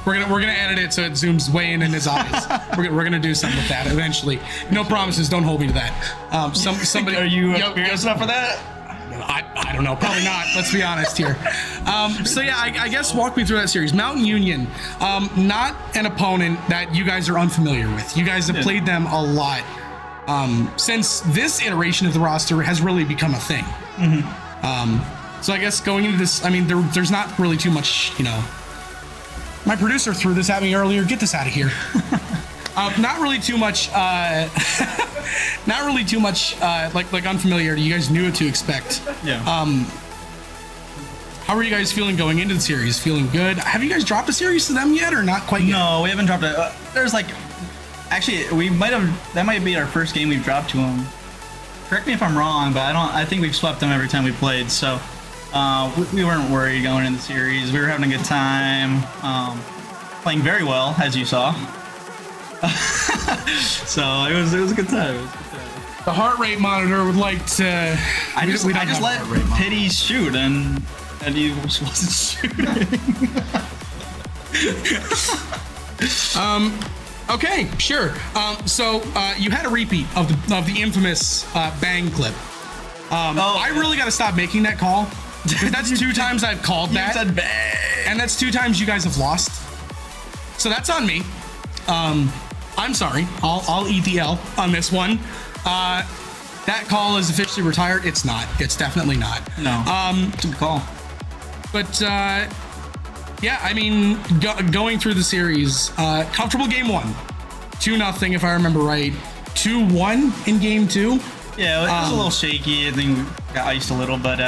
we're gonna edit it so it zooms way in his eyes. we're gonna do something with that eventually. No promises. Don't hold me to that. Somebody. Are you experienced enough for that? I don't know, probably not. Let's be honest here. So yeah, I guess walk me through that series. Mountain Union, not an opponent that you guys are unfamiliar with. You guys have played them a lot since this iteration of the roster has really become a thing. Mm-hmm. So I guess going into this, I mean, there's not really too much, My producer threw this at me earlier. Get this out of here. Not really too much. Like unfamiliarity. You guys knew what to expect. Yeah. How are you guys feeling going into the series? Feeling good? Have you guys dropped a series to them yet, or not quite yet? No, we haven't dropped it. There's actually, that might be our first game we've dropped to them. Correct me if I'm wrong, but I think we've swept them every time we played. So we weren't worried going into the series. We were having a good time, playing very well, as you saw. So it was a good time. The heart rate monitor would like to. I just let Pity shoot, and he wasn't shooting. Okay, sure. So you had a repeat of the infamous bang clip. I really got to stop making that call. That's 2 times I've called that. You said bang. And that's 2 times you guys have lost. So that's on me. I'm sorry. I'll eat the L on this one. That call is officially retired. It's not. It's definitely not. No. It's a good call. But yeah, I mean, going through the series, comfortable game 1. 2-0 if I remember right. 2-1 in game 2. Yeah, it was a little shaky. I think we got iced a little, but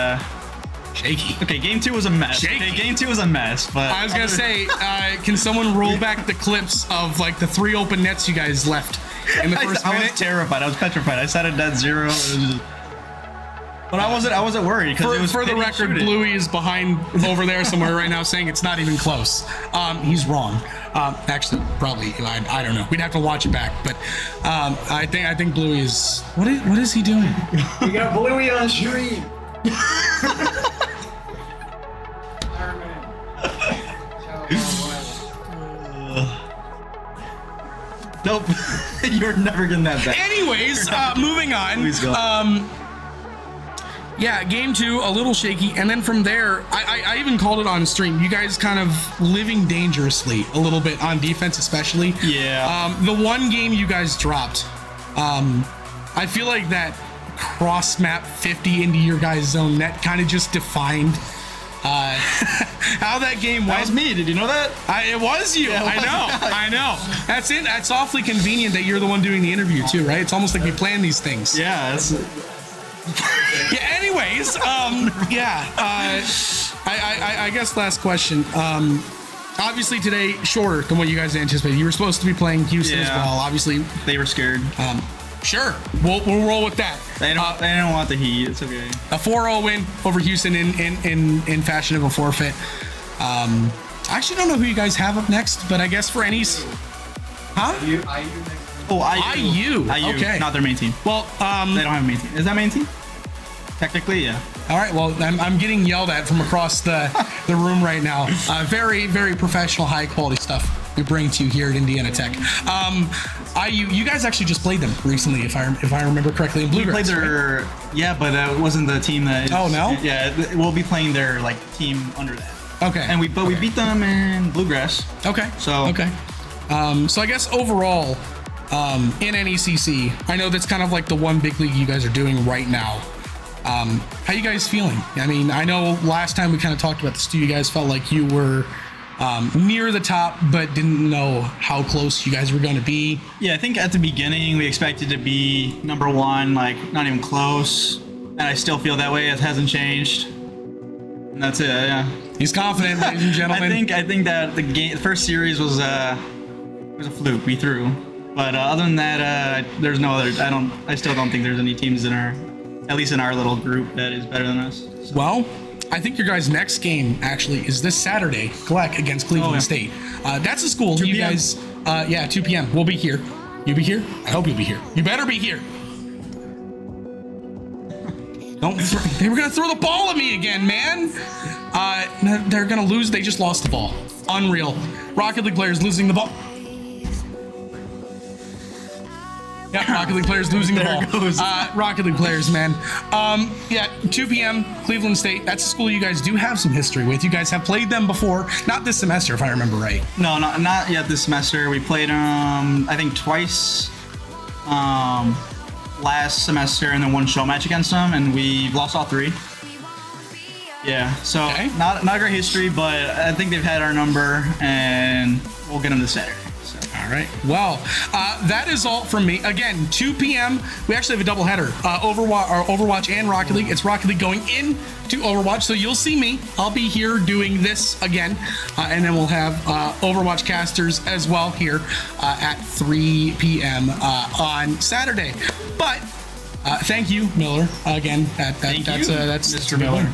shaky. Okay, game 2 was a mess. Shaky. Okay, game 2 was a mess, but I was gonna say, can someone roll back the clips of like the 3 open nets you guys left in the first I minute? was terrified. I was petrified. I sat at dead 0. But I wasn't worried because it was For the record, Bluey is behind over there somewhere right now saying it's not even close. He's wrong. Actually, probably. I don't know. We'd have to watch it back. But I think Bluey is. What is he doing? We got Bluey on stream. Nope. You're never getting that back. Anyways, moving on. Please go. Yeah, game 2, a little shaky. And then from there, I even called it on stream. You guys kind of living dangerously a little bit on defense, especially. Yeah. The one game you guys dropped, I feel like that cross map 50 into your guys' zone net kind of just defined how that game went. That was me. Did you know that? It was you. Yeah, I know. That's it. That's awfully convenient that you're the one doing the interview too, right? It's almost like we plan these things. Yeah. Yeah. Anyways, I guess last question. Obviously today shorter than what you guys anticipated. You were supposed to be playing Houston as well. Obviously, they were scared. Sure, we'll roll with that. They don't want the heat. It's okay. A 4-0 win over Houston in fashion of a forfeit. I actually don't know who you guys have up next, but I guess for any, huh? IU next. Oh, IU. Okay. Not their main team. Well, they don't have a main team. Is that main team? Technically, yeah. All right. Well, I'm getting yelled at from across the room right now. Very, very professional, high quality stuff we bring to you here at Indiana Tech. You guys actually just played them recently, if I remember correctly, in Bluegrass. We played their, right? yeah, but it wasn't the team that. Oh no. Yeah, we'll be playing their like team under that. Okay. And we beat them in Bluegrass. Okay. So okay. So I guess overall, in NECC, I know that's kind of like the one big league you guys are doing right now. How you guys feeling? I mean, I know last time we kind of talked about this too. You guys felt like you were near the top, but didn't know how close you guys were going to be. Yeah, I think at the beginning we expected to be number 1, like not even close, and I still feel that way. It hasn't changed, and that's it. Yeah. He's confident, ladies and gentlemen. I think that the first series was a fluke. We threw, but other than that, there's no other. I still don't think there's any teams at least in our little group, that is better than us. So. Well, I think your guys' next game actually is this Saturday, Gleck against Cleveland State. That's a school. 2 You p.m. guys, 2 p.m. We'll be here. You be here? I hope you'll be here. You better be here. They were gonna throw the ball at me again, man. They're gonna lose. They just lost the ball. Unreal. Rocket League players losing the ball. Yeah, Rocket League players losing the ball. Goes. Rocket League players, man. 2 p.m. Cleveland State. That's a school you guys do have some history with. You guys have played them before. Not this semester, if I remember right. No, not yet this semester. We played them, I think, twice last semester, and then one show match against them, and we lost all 3. Yeah, so not a great history, but I think they've had our number, and we'll get them this Saturday. So. All right. Well, that is all from me. Again, 2 p.m. We actually have a doubleheader. Overwatch and Rocket League. It's Rocket League going into Overwatch, so you'll see me. I'll be here doing this again, and then we'll have Overwatch casters as well here at 3 p.m. On Saturday. But thank you, Miller. Again, that's Mr. Miller.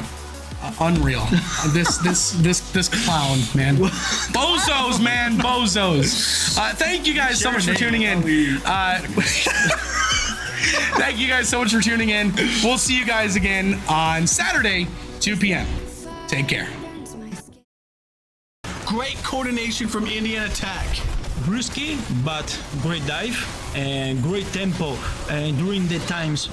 Unreal. This clown, man. Bozos, man. Bozos. Thank you guys so much for tuning in. Thank you guys so much for tuning in. We'll see you guys again on Saturday, 2 p.m. Take care. Great coordination from Indiana Tech. Risky, but great dive and great tempo during the times.